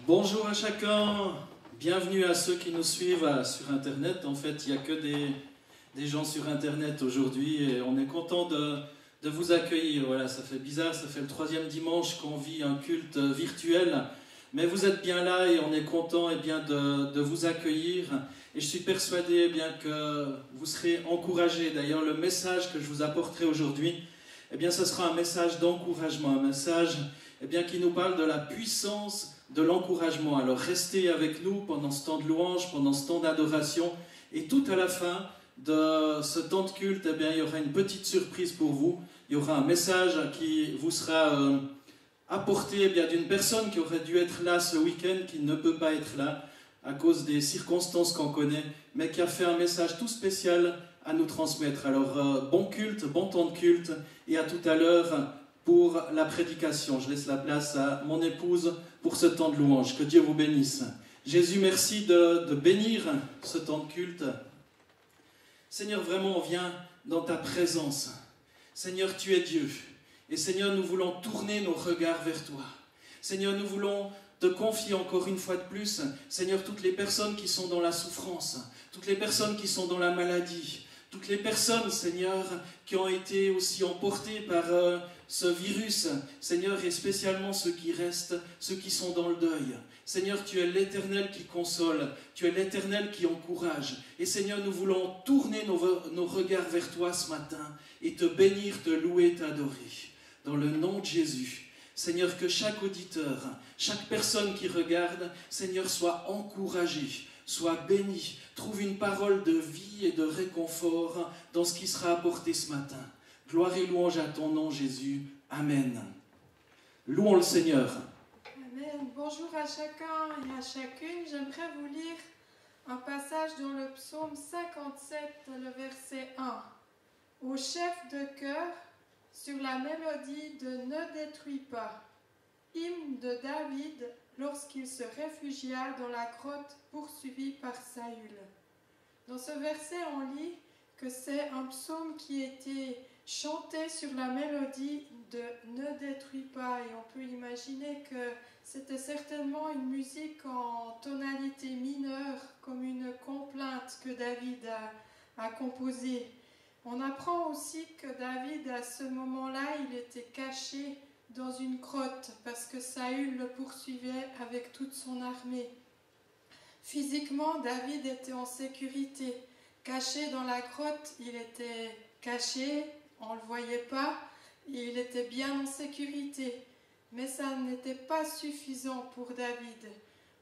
Bonjour à chacun, bienvenue à ceux qui nous suivent sur Internet. En fait, il n'y a que des gens sur Internet aujourd'hui et on est content de vous accueillir. Voilà, ça fait bizarre, ça fait le 3e dimanche qu'on vit un culte virtuel, mais vous êtes bien là et on est content de vous accueillir. Et je suis persuadé que vous serez encouragés. D'ailleurs, le message que je vous apporterai aujourd'hui, ce sera un message d'encouragement, un message qui nous parle de la puissance de l'encouragement. Alors restez avec nous pendant ce temps de louange, pendant ce temps d'adoration, et tout à la fin de ce temps de culte, il y aura une petite surprise pour vous. Il y aura un message qui vous sera apporté d'une personne qui aurait dû être là ce week-end, qui ne peut pas être là à cause des circonstances qu'on connaît, mais qui a fait un message tout spécial à nous transmettre. Alors bon culte, bon temps de culte, et à tout à l'heure pour la prédication. Je laisse la place à mon épouse pour ce temps de louange. Que Dieu vous bénisse. Jésus, merci de bénir ce temps de culte. Seigneur, vraiment, on vient dans ta présence. Seigneur, tu es Dieu. Et Seigneur, nous voulons tourner nos regards vers toi. Seigneur, nous voulons te confier encore une fois de plus, Seigneur, toutes les personnes qui sont dans la souffrance, toutes les personnes qui sont dans la maladie, toutes les personnes, Seigneur, qui ont été aussi emportées par ce virus, Seigneur, et spécialement ceux qui restent, ceux qui sont dans le deuil. Seigneur, tu es l'Éternel qui console, tu es l'Éternel qui encourage. Et Seigneur, nous voulons tourner nos regards vers toi ce matin et te bénir, te louer, t'adorer. Dans le nom de Jésus. Seigneur, que chaque auditeur, chaque personne qui regarde, Seigneur, soit encouragé, soit béni, trouve une parole de vie et de réconfort dans ce qui sera apporté ce matin. Gloire et louange à ton nom, Jésus. Amen. Louons le Seigneur. Amen. Bonjour à chacun et à chacune. J'aimerais vous lire un passage dans le psaume 57, le verset 1. Au chef de chœur, sur la mélodie de « Ne détruis pas », hymne de David lorsqu'il se réfugia dans la grotte poursuivi par Saül. Dans ce verset, on lit que c'est un psaume qui était chanté sur la mélodie de « Ne détruis pas » et on peut imaginer que c'était certainement une musique en tonalité mineure, comme une complainte que David a composée. On apprend aussi que David, à ce moment-là, il était caché dans une grotte parce que Saül le poursuivait avec toute son armée. Physiquement, David était en sécurité. Caché dans la grotte, il était caché, on ne le voyait pas, et il était bien en sécurité. Mais ça n'était pas suffisant pour David.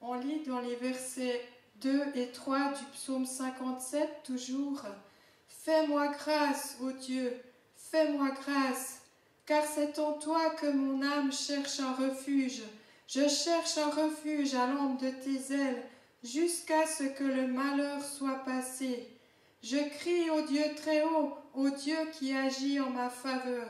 On lit dans les versets 2 et 3 du psaume 57 toujours « Fais-moi grâce, ô Dieu, fais-moi grâce, car c'est en toi que mon âme cherche un refuge. Je cherche un refuge à l'ombre de tes ailes, jusqu'à ce que le malheur soit passé. Je crie au Dieu très haut, au Dieu qui agit en ma faveur. »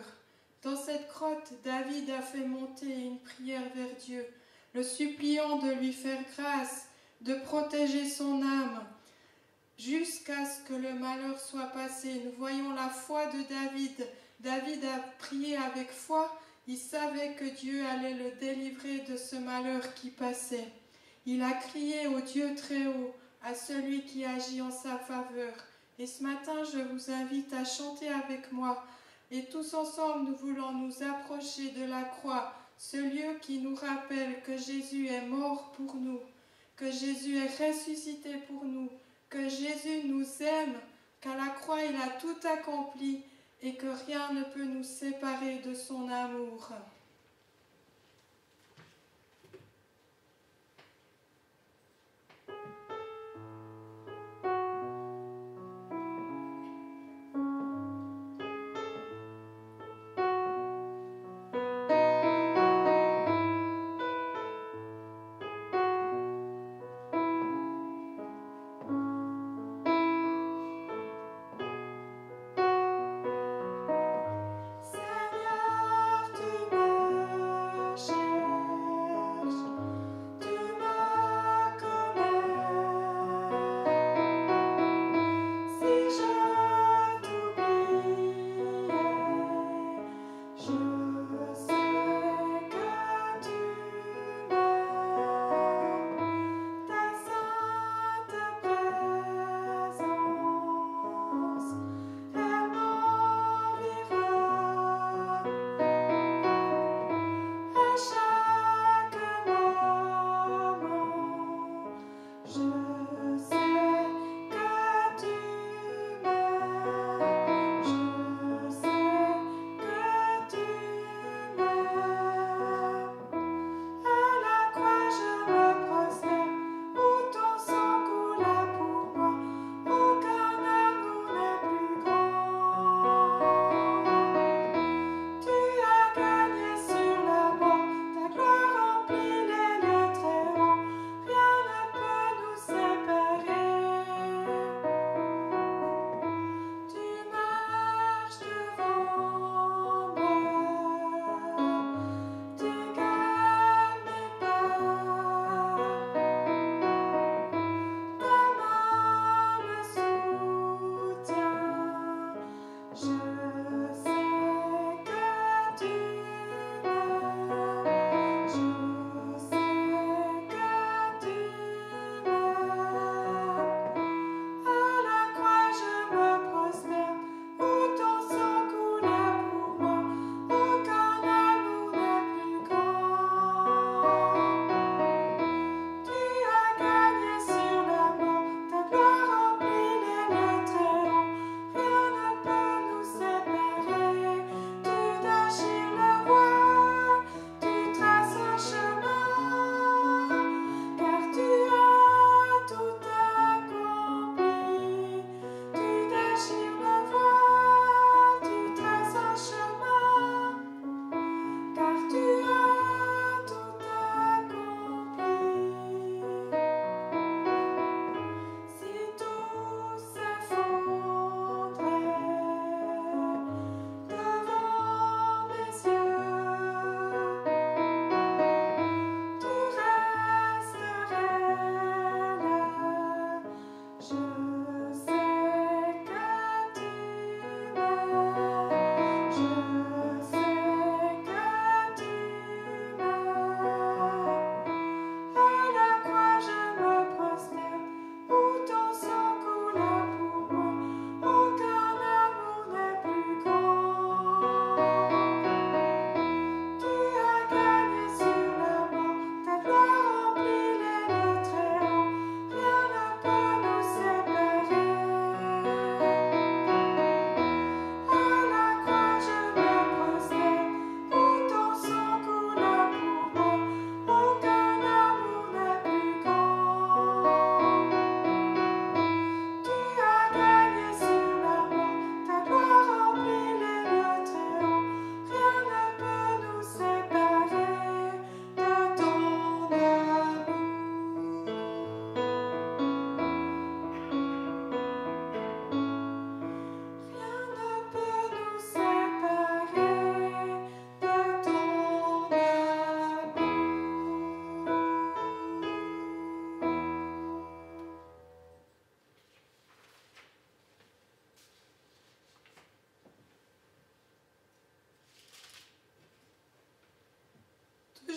Dans cette grotte, David a fait monter une prière vers Dieu, le suppliant de lui faire grâce, de protéger son âme, jusqu'à ce que le malheur soit passé. Nous voyons la foi de David. David a prié avec foi. Il savait que Dieu allait le délivrer de ce malheur qui passait. Il a crié au Dieu très haut, à celui qui agit en sa faveur. Et ce matin, je vous invite à chanter avec moi. Et tous ensemble, nous voulons nous approcher de la croix, ce lieu qui nous rappelle que Jésus est mort pour nous, que Jésus est ressuscité pour nous, que Jésus nous aime, qu'à la croix il a tout accompli et que rien ne peut nous séparer de son amour. Seigneur, tu m'aimes.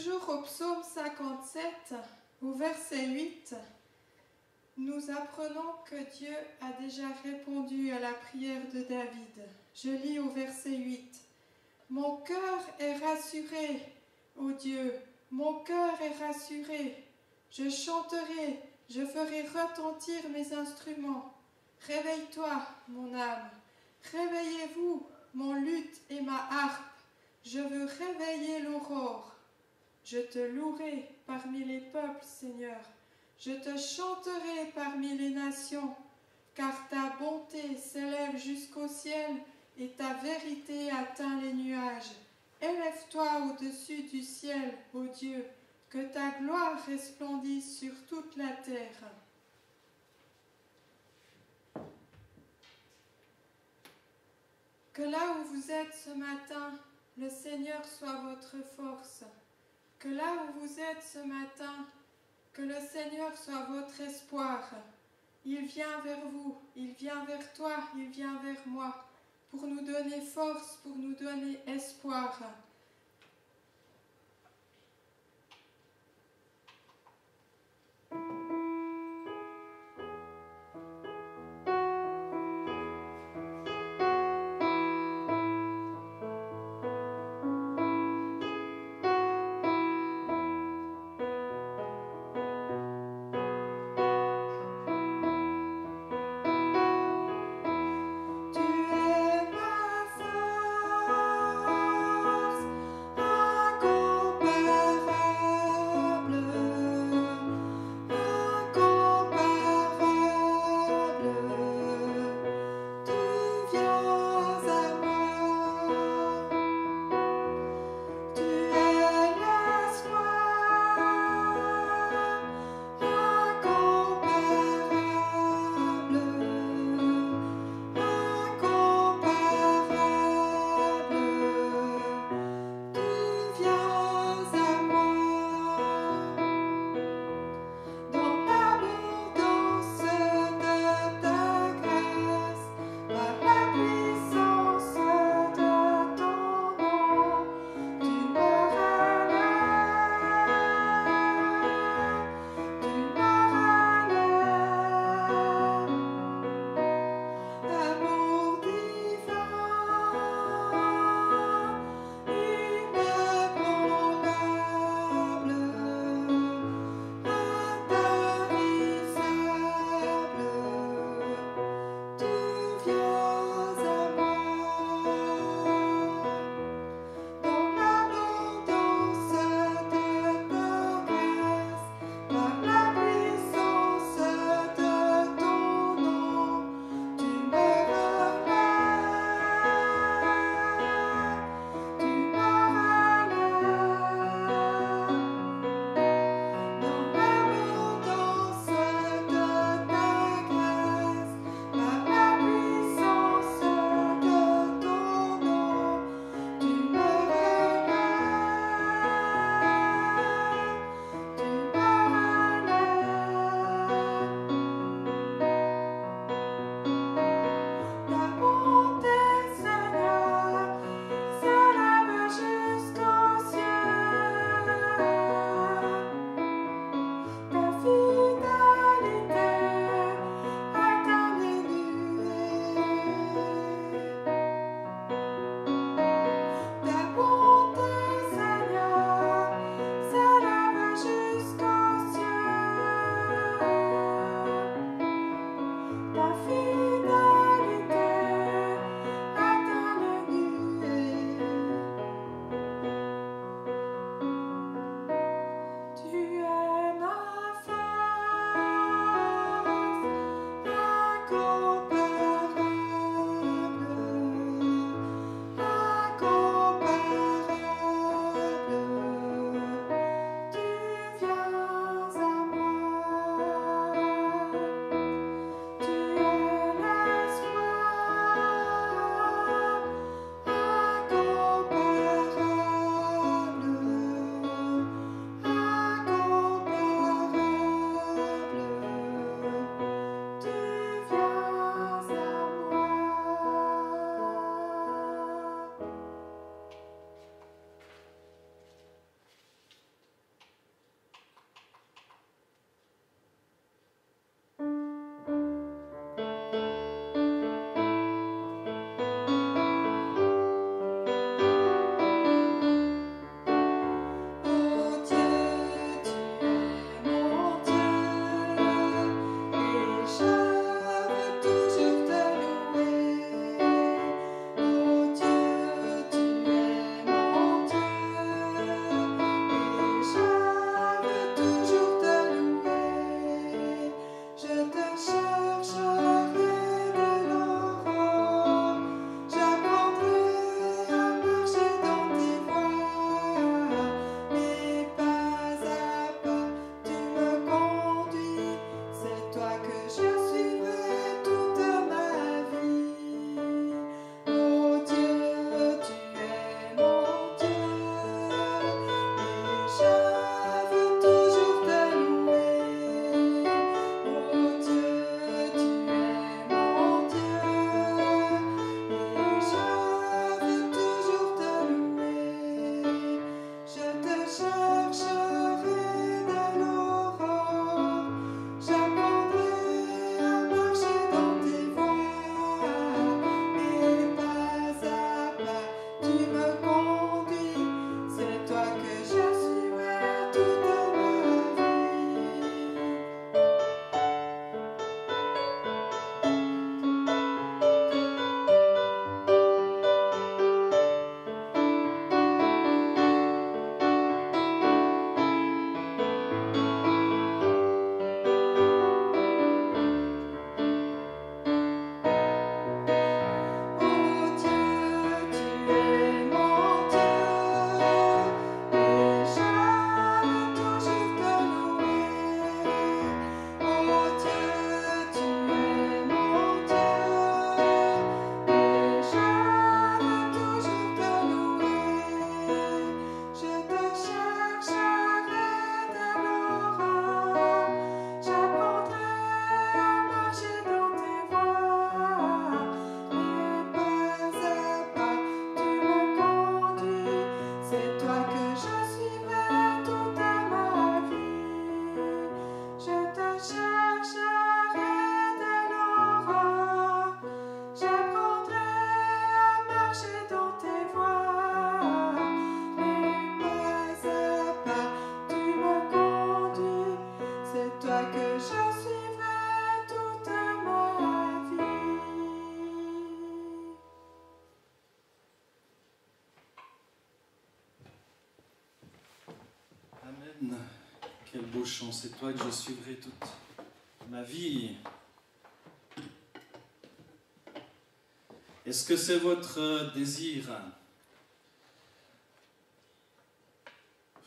toujours au psaume 57, au verset 8, nous apprenons que Dieu a déjà répondu à la prière de David. Je lis au verset 8. « Mon cœur est rassuré, ô Dieu, mon cœur est rassuré. Je chanterai, je ferai retentir mes instruments. Réveille-toi, mon âme. Réveillez-vous, mon luth et ma harpe. Je veux réveiller l'aurore. Je te louerai parmi les peuples, Seigneur. Je te chanterai parmi les nations, car ta bonté s'élève jusqu'au ciel et ta vérité atteint les nuages. Élève-toi au-dessus du ciel, ô Dieu, que ta gloire resplendisse sur toute la terre. » Que là où vous êtes ce matin, le Seigneur soit votre force. Que là où vous êtes ce matin, que le Seigneur soit votre espoir. Il vient vers vous, il vient vers toi, il vient vers moi, pour nous donner force, pour nous donner espoir. Tu es ma force. chant, c'est toi que je suivrai toute ma vie. Est-ce que c'est votre désir?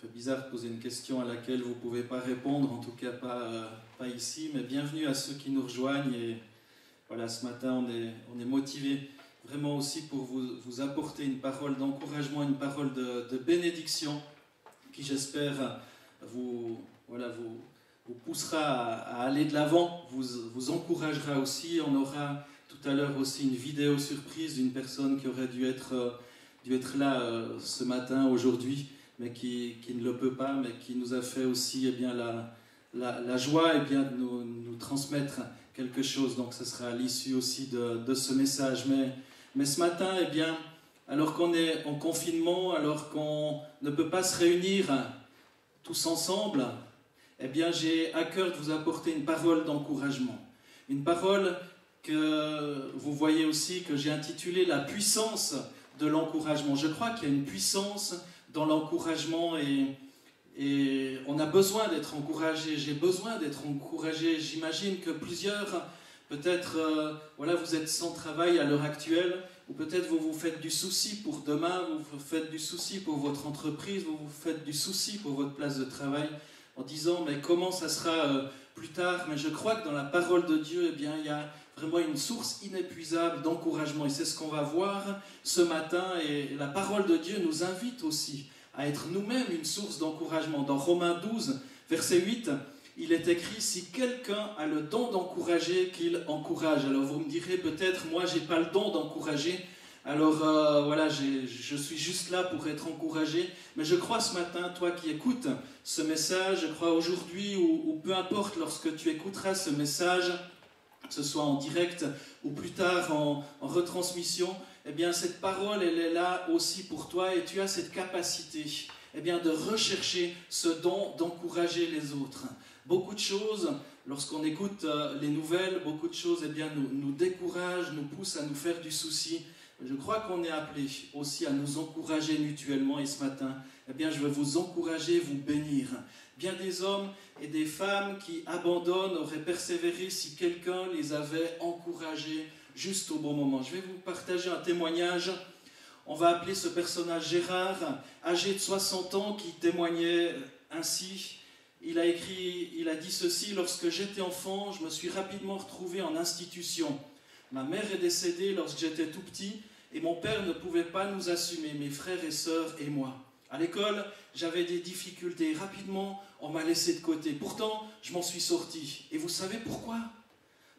C'est bizarre de poser une question à laquelle vous ne pouvez pas répondre, en tout cas pas ici, mais bienvenue à ceux qui nous rejoignent. Et voilà, ce matin, on est motivés vraiment aussi pour vous apporter une parole d'encouragement, une parole de bénédiction qui, j'espère, vous poussera à aller de l'avant, vous encouragera aussi. On aura tout à l'heure aussi une vidéo surprise d'une personne qui aurait dû être là ce matin, aujourd'hui, mais qui ne le peut pas, mais qui nous a fait aussi la joie de nous transmettre quelque chose. Donc ce sera à l'issue aussi de ce message. Mais ce matin, alors qu'on est en confinement, alors qu'on ne peut pas se réunir tous ensemble, j'ai à cœur de vous apporter une parole d'encouragement. Une parole que vous voyez aussi, que j'ai intitulée « La puissance de l'encouragement ». Je crois qu'il y a une puissance dans l'encouragement et on a besoin d'être encouragé. J'ai besoin d'être encouragé. J'imagine que plusieurs, peut-être, vous êtes sans travail à l'heure actuelle, ou peut-être vous vous faites du souci pour demain, vous vous faites du souci pour votre entreprise, vous vous faites du souci pour votre place de travail, en disant mais comment ça sera plus tard. Mais je crois que dans la parole de Dieu, il y a vraiment une source inépuisable d'encouragement. Et c'est ce qu'on va voir ce matin. Et la parole de Dieu nous invite aussi à être nous-mêmes une source d'encouragement. Dans Romains 12, verset 8, il est écrit « Si quelqu'un a le don d'encourager, qu'il encourage ». Alors vous me direz peut-être, moi j'ai pas le don d'encourager. Alors je suis juste là pour être encouragé. Mais je crois ce matin, toi qui écoutes ce message, je crois aujourd'hui ou peu importe lorsque tu écouteras ce message, que ce soit en direct ou plus tard en retransmission, cette parole, elle est là aussi pour toi et tu as cette capacité de rechercher ce don d'encourager les autres. Beaucoup de choses, lorsqu'on écoute les nouvelles, beaucoup de choses nous découragent, nous poussent à nous faire du souci. Je crois qu'on est appelé aussi à nous encourager mutuellement et ce matin, je vais vous encourager, vous bénir. Bien des hommes et des femmes qui abandonnent auraient persévéré si quelqu'un les avait encouragés juste au bon moment. Je vais vous partager un témoignage. On va appeler ce personnage Gérard, âgé de 60 ans, qui témoignait ainsi. Il a dit ceci: « Lorsque j'étais enfant, je me suis rapidement retrouvé en institution. Ma mère est décédée lorsque j'étais tout petit et mon père ne pouvait pas nous assumer, mes frères et sœurs et moi. À l'école, j'avais des difficultés. Rapidement, on m'a laissé de côté. Pourtant, je m'en suis sorti. Et vous savez pourquoi ?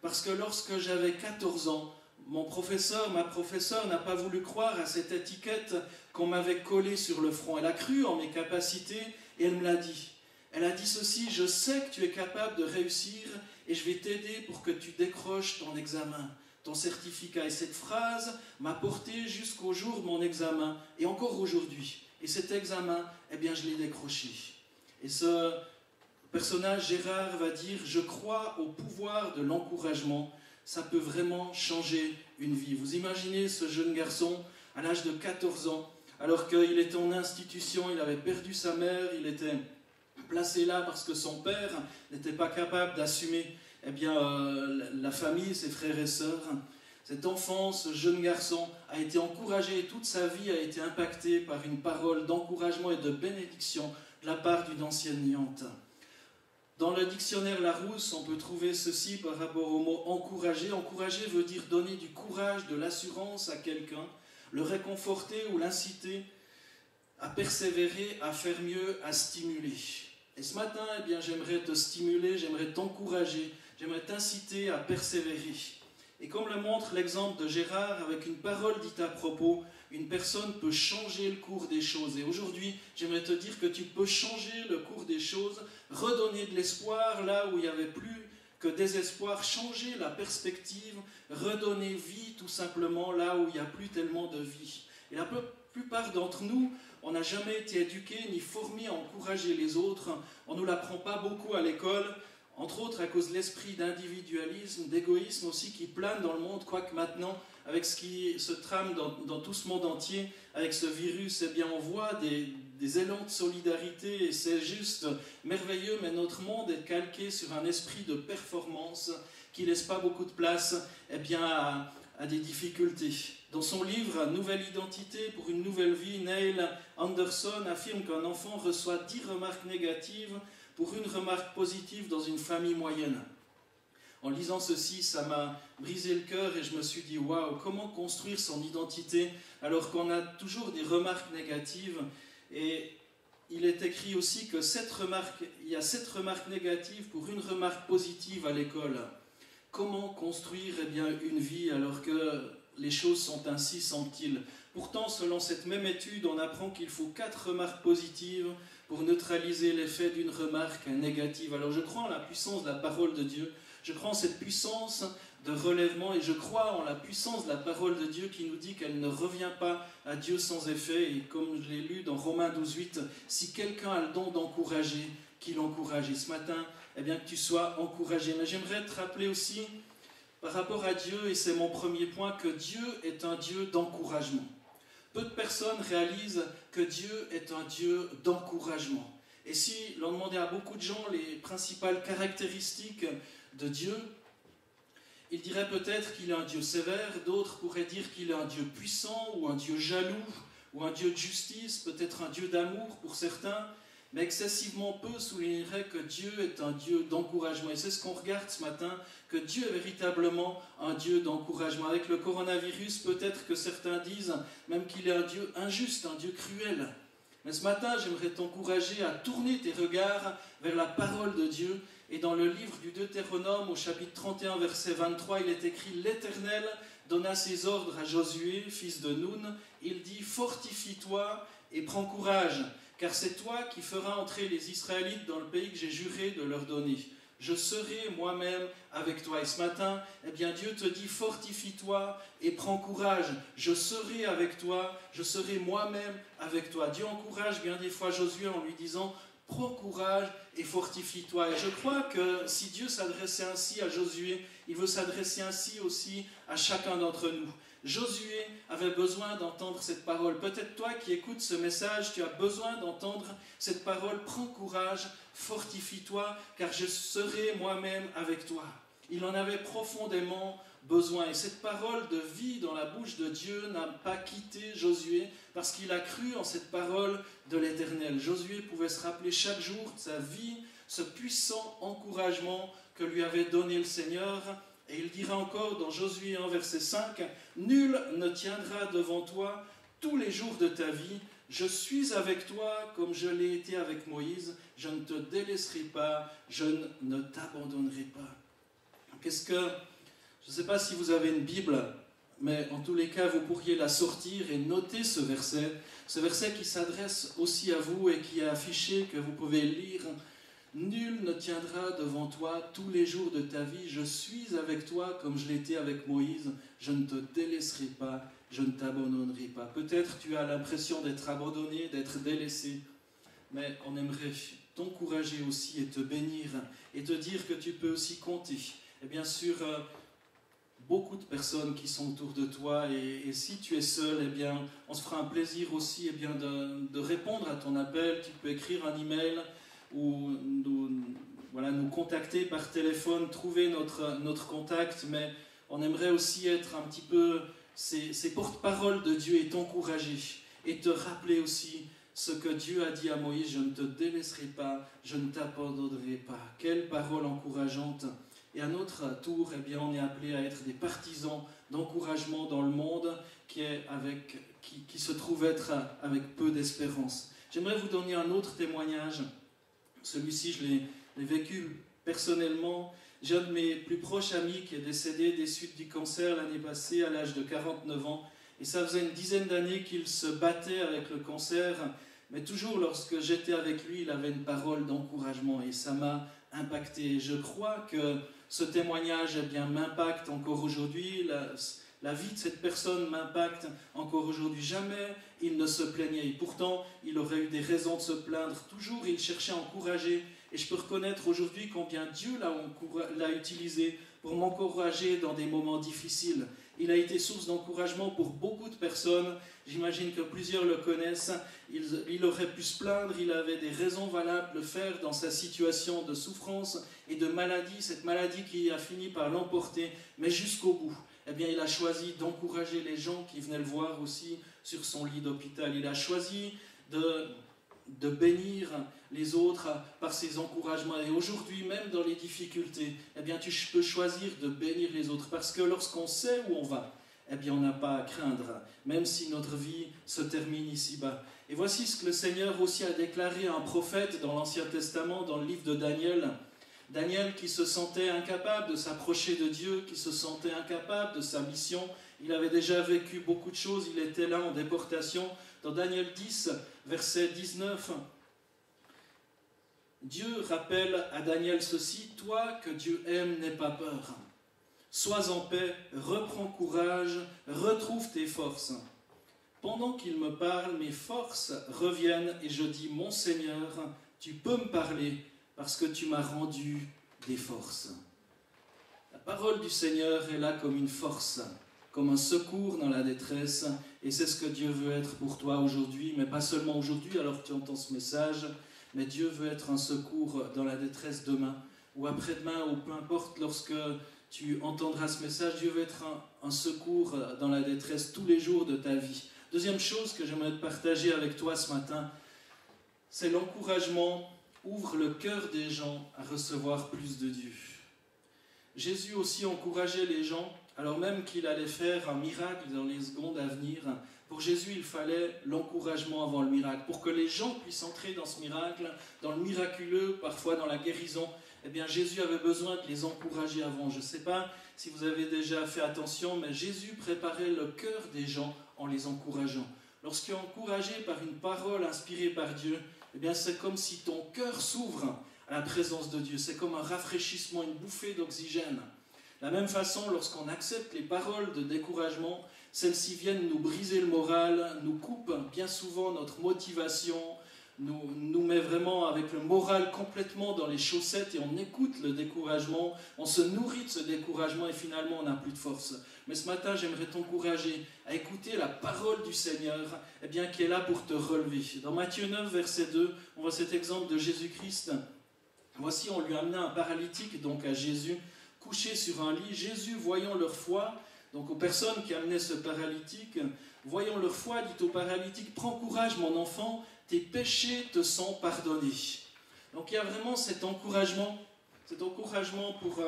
Parce que lorsque j'avais 14 ans, ma professeure n'a pas voulu croire à cette étiquette qu'on m'avait collée sur le front. Elle a cru en mes capacités et elle me l'a dit. Elle a dit ceci: « Je sais que tu es capable de réussir et je vais t'aider pour que tu décroches ton examen, ton certificat. » Et cette phrase m'a porté jusqu'au jour de mon examen et encore aujourd'hui. Et cet examen, je l'ai décroché. Et ce personnage, Gérard, va dire « Je crois au pouvoir de l'encouragement. Ça peut vraiment changer une vie. » Vous imaginez ce jeune garçon à l'âge de 14 ans, alors qu'il était en institution, il avait perdu sa mère, il était placé là parce que son père n'était pas capable d'assumer la famille, ses frères et sœurs. Cet enfant, ce jeune garçon, a été encouragé et toute sa vie a été impactée par une parole d'encouragement et de bénédiction de la part d'une enseignante. Dans le dictionnaire Larousse, on peut trouver ceci par rapport au mot « encourager ». Encourager veut dire donner du courage, de l'assurance à quelqu'un, le réconforter ou l'inciter à persévérer, à faire mieux, à stimuler. Et ce matin, j'aimerais te stimuler, j'aimerais t'encourager, j'aimerais t'inciter à persévérer. Et comme le montre l'exemple de Gérard, avec une parole dite à propos, une personne peut changer le cours des choses. Et aujourd'hui, j'aimerais te dire que tu peux changer le cours des choses, redonner de l'espoir là où il n'y avait plus que désespoir, changer la perspective, redonner vie tout simplement là où il n'y a plus tellement de vie. Et la plupart d'entre nous, on n'a jamais été éduqués ni formés à encourager les autres. On ne nous l'apprend pas beaucoup à l'école, entre autres à cause de l'esprit d'individualisme, d'égoïsme aussi qui plane dans le monde, quoique maintenant, avec ce qui se trame dans tout ce monde entier, avec ce virus, on voit des élans de solidarité et c'est juste merveilleux, mais notre monde est calqué sur un esprit de performance qui ne laisse pas beaucoup de place à des difficultés. Dans son livre « Nouvelle identité pour une nouvelle vie », Neil Anderson affirme qu'un enfant reçoit 10 remarques négatives pour une remarque positive dans une famille moyenne. En lisant ceci, ça m'a brisé le cœur et je me suis dit « Waouh, comment construire son identité alors qu'on a toujours des remarques négatives ?» Et il est écrit aussi que il y a 7 remarques négatives pour une remarque positive à l'école. Comment construire une vie alors que les choses sont ainsi, semble-t-il. Pourtant, selon cette même étude, on apprend qu'il faut 4 remarques positives pour neutraliser l'effet d'une remarque négative. Alors je crois en la puissance de la parole de Dieu. Je crois en cette puissance de relèvement et je crois en la puissance de la parole de Dieu qui nous dit qu'elle ne revient pas à Dieu sans effet. Et comme je l'ai lu dans Romains 12:8, si quelqu'un a le don d'encourager, qu'il encourage. Et ce matin, que tu sois encouragé. Mais j'aimerais te rappeler aussi, par rapport à Dieu, et c'est mon premier point, que Dieu est un Dieu d'encouragement. Peu de personnes réalisent que Dieu est un Dieu d'encouragement. Et si l'on demandait à beaucoup de gens les principales caractéristiques de Dieu, ils diraient peut-être qu'il est un Dieu sévère, d'autres pourraient dire qu'il est un Dieu puissant, ou un Dieu jaloux, ou un Dieu de justice, peut-être un Dieu d'amour pour certains, mais excessivement peu souligneraient que Dieu est un Dieu d'encouragement. Et c'est ce qu'on regarde ce matin, que Dieu est véritablement un Dieu d'encouragement. Avec le coronavirus, peut-être que certains disent même qu'il est un Dieu injuste, un Dieu cruel. Mais ce matin, j'aimerais t'encourager à tourner tes regards vers la parole de Dieu. Et dans le livre du Deutéronome, au chapitre 31, verset 23, il est écrit « L'Éternel donna ses ordres à Josué, fils de Nun. Il dit « Fortifie-toi et prends courage, car c'est toi qui feras entrer les Israélites dans le pays que j'ai juré de leur donner. Je serai moi-même avec toi. » Et ce matin, Dieu te dit, fortifie-toi et prends courage. Je serai avec toi, je serai moi-même avec toi. Dieu encourage bien des fois Josué en lui disant, prends courage et fortifie-toi. Et je crois que si Dieu s'adressait ainsi à Josué, il veut s'adresser ainsi aussi à chacun d'entre nous. Josué avait besoin d'entendre cette parole. Peut-être toi qui écoutes ce message, tu as besoin d'entendre cette parole. Prends courage, fortifie-toi, car je serai moi-même avec toi. Il en avait profondément besoin. Et cette parole de vie dans la bouche de Dieu n'a pas quitté Josué parce qu'il a cru en cette parole de l'Éternel. Josué pouvait se rappeler chaque jour de sa vie, ce puissant encouragement que lui avait donné le Seigneur. Et il dira encore dans Josué 1, verset 5, « Nul ne tiendra devant toi tous les jours de ta vie. Je suis avec toi comme je l'ai été avec Moïse. Je ne te délaisserai pas, je ne t'abandonnerai pas. » Je ne sais pas si vous avez une Bible, mais en tous les cas, vous pourriez la sortir et noter ce verset qui s'adresse aussi à vous et qui est affiché, que vous pouvez lire. « Nul ne tiendra devant toi tous les jours de ta vie. Je suis avec toi comme je l'étais avec Moïse. Je ne te délaisserai pas, je ne t'abandonnerai pas. » Peut-être tu as l'impression d'être abandonné, d'être délaissé, mais on aimerait t'encourager aussi et te bénir et te dire que tu peux aussi compter. Et bien sûr, beaucoup de personnes qui sont autour de toi et si tu es seul, on se fera un plaisir aussi de répondre à ton appel. Tu peux écrire un email ou nous contacter par téléphone, trouver notre contact, mais on aimerait aussi être un petit peu ces porte-parole de Dieu et t'encourager et te rappeler aussi ce que Dieu a dit à Moïse, « Je ne te délaisserai pas, je ne t'abandonnerai pas. » Quelle parole encourageante. Et à notre tour, on est appelé à être des partisans d'encouragement dans le monde qui se trouve être avec peu d'espérance. J'aimerais vous donner un autre témoignage. Celui-ci, je l'ai vécu personnellement. J'ai un de mes plus proches amis qui est décédé des suites du cancer l'année passée à l'âge de 49 ans. Et ça faisait une dizaine d'années qu'il se battait avec le cancer. Mais toujours lorsque j'étais avec lui, il avait une parole d'encouragement et ça m'a impacté. Je crois que ce témoignage m'impacte encore aujourd'hui. La vie de cette personne m'impacte encore aujourd'hui. Jamais il ne se plaignait. Et pourtant, il aurait eu des raisons de se plaindre. Toujours, il cherchait à encourager. Et je peux reconnaître aujourd'hui combien Dieu l'a utilisé pour m'encourager dans des moments difficiles. Il a été source d'encouragement pour beaucoup de personnes. J'imagine que plusieurs le connaissent. Il aurait pu se plaindre, il avait des raisons valables de le faire dans sa situation de souffrance et de maladie, cette maladie qui a fini par l'emporter, mais jusqu'au bout. Eh bien, il a choisi d'encourager les gens qui venaient le voir aussi sur son lit d'hôpital. Il a choisi de bénir les autres par ses encouragements. Et aujourd'hui, même dans les difficultés, eh bien, tu peux choisir de bénir les autres. Parce que lorsqu'on sait où on va, eh bien, on n'a pas à craindre, même si notre vie se termine ici-bas. Et voici ce que le Seigneur aussi a déclaré à un prophète dans l'Ancien Testament, dans le livre de Daniel. Daniel qui se sentait incapable de s'approcher de Dieu, qui se sentait incapable de sa mission. Il avait déjà vécu beaucoup de choses, il était là en déportation. Dans Daniel 10, verset 19, Dieu rappelle à Daniel ceci, « Toi que Dieu aime, n'aie pas peur. Sois en paix, reprends courage, retrouve tes forces. Pendant qu'il me parle, mes forces reviennent et je dis, mon Seigneur, tu peux me parler parce que tu m'as rendu des forces. » La parole du Seigneur est là comme une force, comme un secours dans la détresse. Et c'est ce que Dieu veut être pour toi aujourd'hui, mais pas seulement aujourd'hui alors que tu entends ce message, mais Dieu veut être un secours dans la détresse demain ou après-demain, ou peu importe, lorsque tu entendras ce message, Dieu veut être un secours dans la détresse tous les jours de ta vie. Deuxième chose que j'aimerais te partager avec toi ce matin, c'est l'encouragement ouvre le cœur des gens à recevoir plus de Dieu. Jésus aussi encourageait les gens, alors même qu'il allait faire un miracle dans les secondes à venir. Pour Jésus, il fallait l'encouragement avant le miracle. Pour que les gens puissent entrer dans ce miracle, dans le miraculeux, parfois dans la guérison, eh bien Jésus avait besoin de les encourager avant. Je ne sais pas si vous avez déjà fait attention, mais Jésus préparait le cœur des gens en les encourageant. Lorsqu'il est encouragé par une parole inspirée par Dieu, eh bien c'est comme si ton cœur s'ouvre à la présence de Dieu. C'est comme un rafraîchissement, une bouffée d'oxygène. De la même façon, lorsqu'on accepte les paroles de découragement, celles-ci viennent nous briser le moral, nous coupent bien souvent notre motivation, nous met vraiment avec le moral complètement dans les chaussettes et on écoute le découragement, on se nourrit de ce découragement et finalement on n'a plus de force. Mais ce matin, j'aimerais t'encourager à écouter la parole du Seigneur, eh bien, qui est là pour te relever. Dans Matthieu 9, verset 2, on voit cet exemple de Jésus-Christ. Voici, on lui a amené un paralytique donc à Jésus, couché sur un lit. Jésus, voyant leur foi, donc aux personnes qui amenaient ce paralytique, voyant leur foi, dit au paralytique, « Prends courage, mon enfant, tes péchés te sont pardonnés. » Donc il y a vraiment cet encouragement pour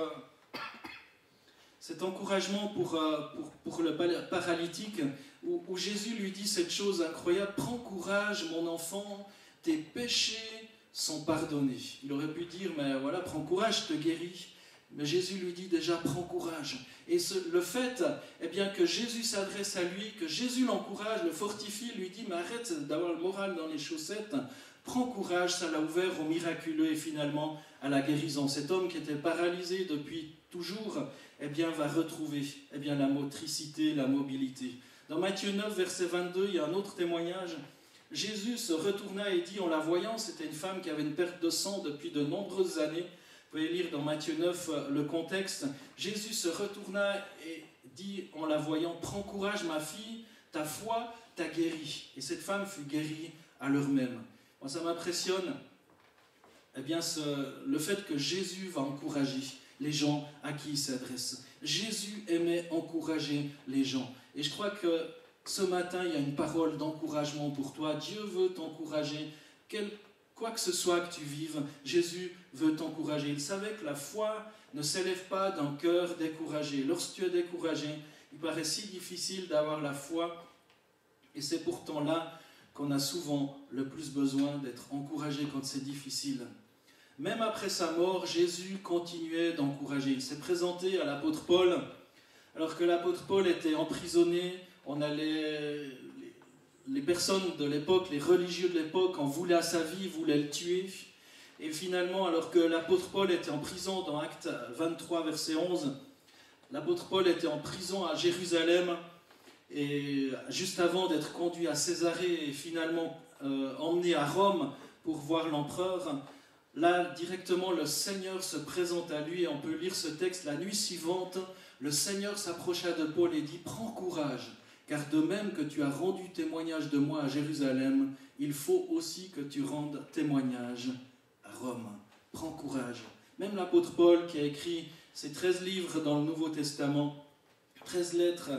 le paralytique, où Jésus lui dit cette chose incroyable, « Prends courage, mon enfant, tes péchés sont pardonnés. » Il aurait pu dire, mais voilà, prends courage, je te guéris. Mais Jésus lui dit déjà, prends courage. Et le fait eh bien, que Jésus s'adresse à lui, que Jésus l'encourage, le fortifie, lui dit, mais arrête d'avoir le moral dans les chaussettes, prends courage, ça l'a ouvert au miraculeux et finalement à la guérison. Cet homme qui était paralysé depuis toujours, eh bien, va retrouver eh bien, la motricité, la mobilité. Dans Matthieu 9, verset 22, il y a un autre témoignage. Jésus se retourna et dit, en la voyant, c'était une femme qui avait une perte de sang depuis de nombreuses années. Vous pouvez lire dans Matthieu 9 le contexte. Jésus se retourna et dit en la voyant, « Prends courage ma fille, ta foi t'a guérie. » Et cette femme fut guérie à l'heure même. Moi, ça m'impressionne eh bien, le fait que Jésus va encourager les gens à qui il s'adresse. Jésus aimait encourager les gens. Et je crois que ce matin, il y a une parole d'encouragement pour toi. Dieu veut t'encourager. Quoi que ce soit que tu vives, Jésus veut t'encourager. Il savait que la foi ne s'élève pas d'un cœur découragé. Lorsque tu es découragé, il paraît si difficile d'avoir la foi. Et c'est pourtant là qu'on a souvent le plus besoin d'être encouragé quand c'est difficile. Même après sa mort, Jésus continuait d'encourager. Il s'est présenté à l'apôtre Paul, alors que l'apôtre Paul était emprisonné. Les personnes de l'époque, les religieux de l'époque, en voulaient à sa vie, voulaient le tuer. Et finalement, alors que l'apôtre Paul était en prison, dans Actes 23, verset 11, l'apôtre Paul était en prison à Jérusalem, et juste avant d'être conduit à Césarée et finalement emmené à Rome pour voir l'empereur, là, directement, le Seigneur se présente à lui, et on peut lire ce texte, la nuit suivante, Le Seigneur s'approcha de Paul et dit « Prends courage, car de même que tu as rendu témoignage de moi à Jérusalem, il faut aussi que tu rendes témoignage à Rome. Prends courage. » Même l'apôtre Paul qui a écrit ces 13 livres dans le Nouveau Testament, 13 lettres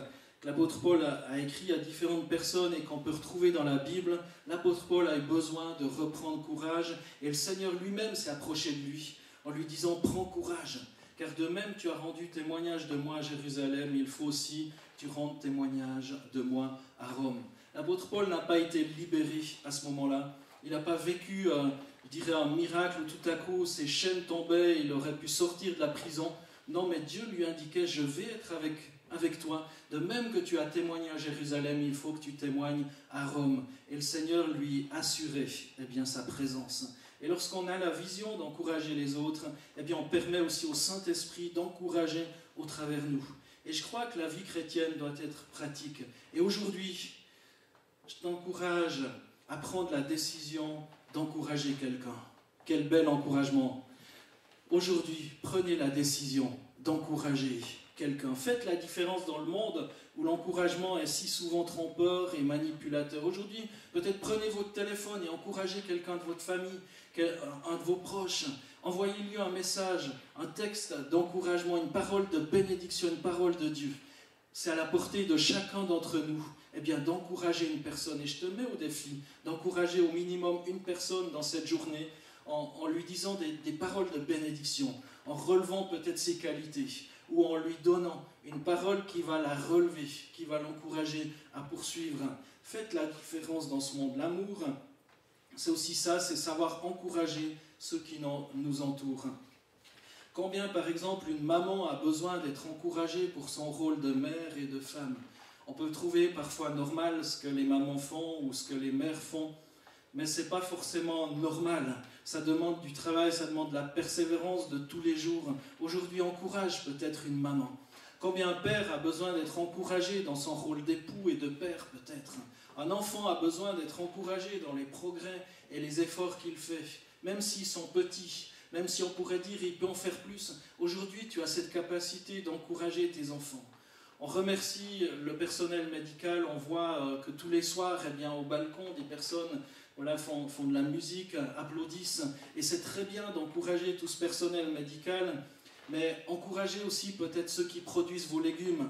que l'apôtre Paul a écrit à différentes personnes et qu'on peut retrouver dans la Bible, l'apôtre Paul a eu besoin de reprendre courage et le Seigneur lui-même s'est approché de lui en lui disant « Prends courage, car de même tu as rendu témoignage de moi à Jérusalem, il faut aussi que tu rendes témoignage de moi à Rome. » L'apôtre Paul n'a pas été libéré à ce moment-là. Il n'a pas vécu, je dirais, un miracle où tout à coup ses chaînes tombaient, il aurait pu sortir de la prison. Non, mais Dieu lui indiquait « Je vais être avec toi. De même que tu as témoigné à Jérusalem, il faut que tu témoignes à Rome. » Et le Seigneur lui assurait sa présence. Et lorsqu'on a la vision d'encourager les autres, on permet aussi au Saint-Esprit d'encourager au travers nous. Et je crois que la vie chrétienne doit être pratique. Et aujourd'hui, je t'encourage à prendre la décision d'encourager quelqu'un. Quel bel encouragement! Aujourd'hui, prenez la décision d'encourager quelqu'un. Faites la différence dans le monde où l'encouragement est si souvent trompeur et manipulateur. Aujourd'hui, peut-être prenez votre téléphone et encouragez quelqu'un de votre famille, un de vos proches. Envoyez-lui un message, un texte d'encouragement, une parole de bénédiction, une parole de Dieu. C'est à la portée de chacun d'entre nous d'encourager une personne. Et je te mets au défi d'encourager au minimum une personne dans cette journée en lui disant des paroles de bénédiction, en relevant peut-être ses qualités ou en lui donnant une parole qui va la relever, qui va l'encourager à poursuivre. Faites la différence dans ce monde. L'amour, c'est aussi ça, c'est savoir encourager ceux qui nous entourent. Combien, par exemple, une maman a besoin d'être encouragée pour son rôle de mère et de femme. On peut trouver parfois normal ce que les mamans font ou ce que les mères font, mais ce n'est pas forcément normal. Ça demande du travail, ça demande de la persévérance de tous les jours. Aujourd'hui, encourage peut-être une maman. Combien un père a besoin d'être encouragé dans son rôle d'époux et de père peut-être. Un enfant a besoin d'être encouragé dans les progrès et les efforts qu'il fait, même s'ils sont petits. Même si on pourrait dire qu'il peut en faire plus, aujourd'hui tu as cette capacité d'encourager tes enfants. On remercie le personnel médical, on voit que tous les soirs, au balcon, des personnes font de la musique, applaudissent, et c'est très bien d'encourager tout ce personnel médical, mais encouragez aussi peut-être ceux qui produisent vos légumes,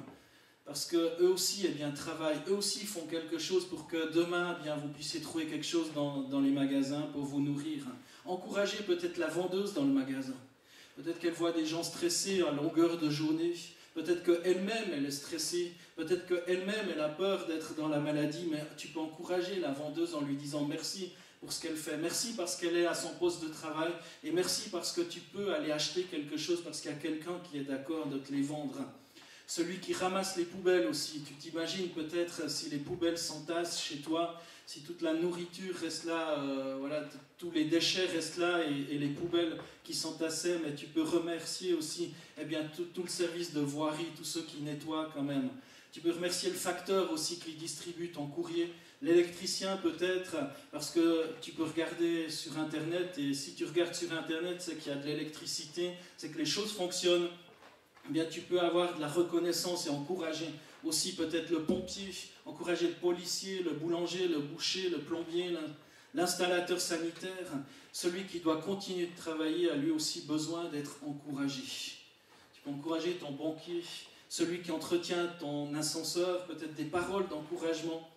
parce qu'eux aussi travaillent, eux aussi font quelque chose pour que demain vous puissiez trouver quelque chose dans les magasins pour vous nourrir. Encouragez peut-être la vendeuse dans le magasin. Peut-être qu'elle voit des gens stressés à longueur de journée. Peut-être qu'elle-même, elle est stressée. Peut-être qu'elle-même, elle a peur d'être dans la maladie. Mais tu peux encourager la vendeuse en lui disant merci pour ce qu'elle fait. Merci parce qu'elle est à son poste de travail. Et merci parce que tu peux aller acheter quelque chose parce qu'il y a quelqu'un qui est d'accord de te les vendre. Celui qui ramasse les poubelles aussi. Tu t'imagines peut-être si les poubelles s'entassent chez toi, si toute la nourriture reste là, tous les déchets restent là et les poubelles qui s'entassaient, mais tu peux remercier aussi tout le service de voirie, tous ceux qui nettoient quand même. Tu peux remercier le facteur aussi qui distribue ton courrier, l'électricien peut-être, parce que tu peux regarder sur Internet, et si tu regardes sur Internet, c'est qu'il y a de l'électricité, c'est que les choses fonctionnent. Tu peux avoir de la reconnaissance et encourager aussi peut-être le pompier, encourager le policier, le boulanger, le boucher, le plombier, l'installateur sanitaire. Celui qui doit continuer de travailler a lui aussi besoin d'être encouragé. Tu peux encourager ton banquier, celui qui entretient ton ascenseur, peut-être des paroles d'encouragement.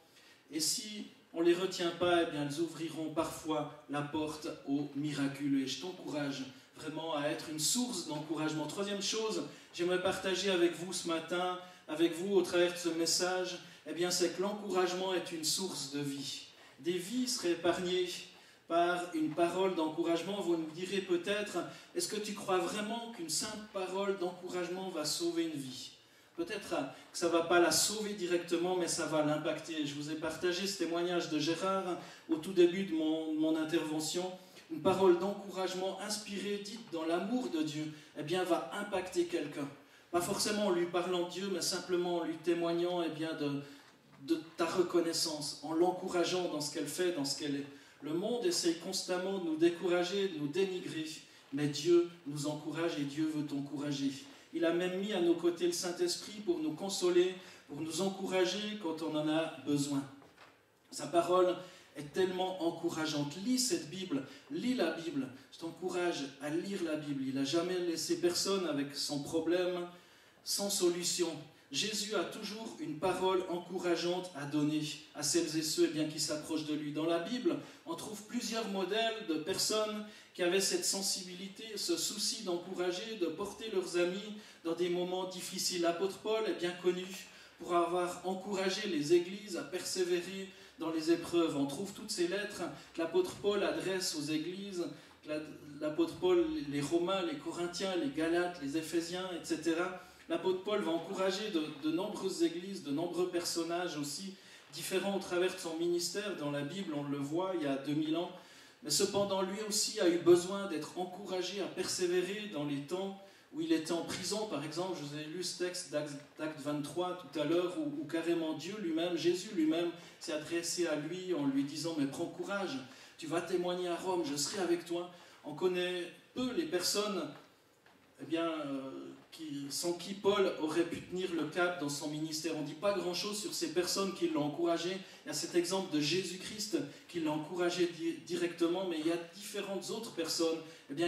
Et si on ne les retient pas, elles ouvriront parfois la porte au miraculeux. Et je t'encourage vraiment à être une source d'encouragement. Troisième chose, j'aimerais partager avec vous ce matin, avec vous au travers de ce message, c'est que l'encouragement est une source de vie. Des vies seraient épargnées par une parole d'encouragement. Vous me direz peut-être, est-ce que tu crois vraiment qu'une simple parole d'encouragement va sauver une vie ? Peut-être que ça ne va pas la sauver directement, mais ça va l'impacter. Je vous ai partagé ce témoignage de Gérard au tout début de mon intervention. Une parole d'encouragement inspirée, dite dans l'amour de Dieu, va impacter quelqu'un. Pas forcément en lui parlant de Dieu, mais simplement en lui témoignant de ta reconnaissance, en l'encourageant dans ce qu'elle fait, dans ce qu'elle est. Le monde essaye constamment de nous décourager, de nous dénigrer, mais Dieu nous encourage et Dieu veut t'encourager. Il a même mis à nos côtés le Saint-Esprit pour nous consoler, pour nous encourager quand on en a besoin. Sa parole est tellement encourageante. Lis cette Bible, lis la Bible. Je t'encourage à lire la Bible. Il n'a jamais laissé personne avec son problème sans solution. Jésus a toujours une parole encourageante à donner à celles et ceux qui s'approchent de lui. Dans la Bible, on trouve plusieurs modèles de personnes qui avaient cette sensibilité, ce souci d'encourager, de porter leurs amis dans des moments difficiles. L'apôtre Paul est bien connu pour avoir encouragé les églises à persévérer dans les épreuves. On trouve toutes ces lettres que l'apôtre Paul adresse aux églises, l'apôtre Paul, les Romains, les Corinthiens, les Galates, les Éphésiens, etc. L'apôtre Paul va encourager de nombreuses églises, de nombreux personnages aussi différents au travers de son ministère. Dans la Bible, on le voit, il y a 2000 ans. Mais cependant, lui aussi a eu besoin d'être encouragé à persévérer dans les temps où il était en prison. Par exemple, je vous ai lu ce texte d'Acte 23 tout à l'heure, où carrément Dieu lui-même, Jésus lui-même, s'est adressé à lui en lui disant « Mais prends courage, tu vas témoigner à Rome, je serai avec toi ». On connaît peu les personnes sans qui Paul aurait pu tenir le cap dans son ministère. On ne dit pas grand-chose sur ces personnes qui l'ont encouragé. Il y a cet exemple de Jésus-Christ qui l'a encouragé directement, mais il y a différentes autres personnes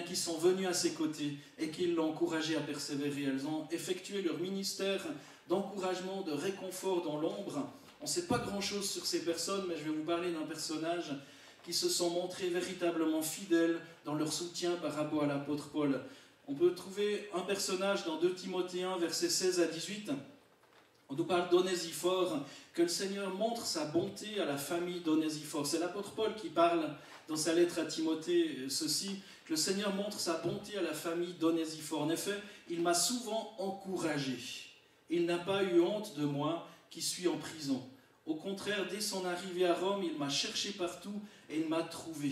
qui sont venues à ses côtés et qui l'ont encouragé à persévérer. Elles ont effectué leur ministère d'encouragement, de réconfort dans l'ombre. On ne sait pas grand-chose sur ces personnes, mais je vais vous parler d'un personnage qui se sont montrés véritablement fidèles dans leur soutien par rapport à l'apôtre Paul. On peut trouver un personnage dans 2 Timothée 1, versets 16 à 18. On nous parle d'Onésiphore, que le Seigneur montre sa bonté à la famille d'Onésiphore. C'est l'apôtre Paul qui parle dans sa lettre à Timothée ceci, que le Seigneur montre sa bonté à la famille d'Onésiphore. En effet, il m'a souvent encouragé. Il n'a pas eu honte de moi qui suis en prison. Au contraire, dès son arrivée à Rome, il m'a cherché partout et il m'a trouvé.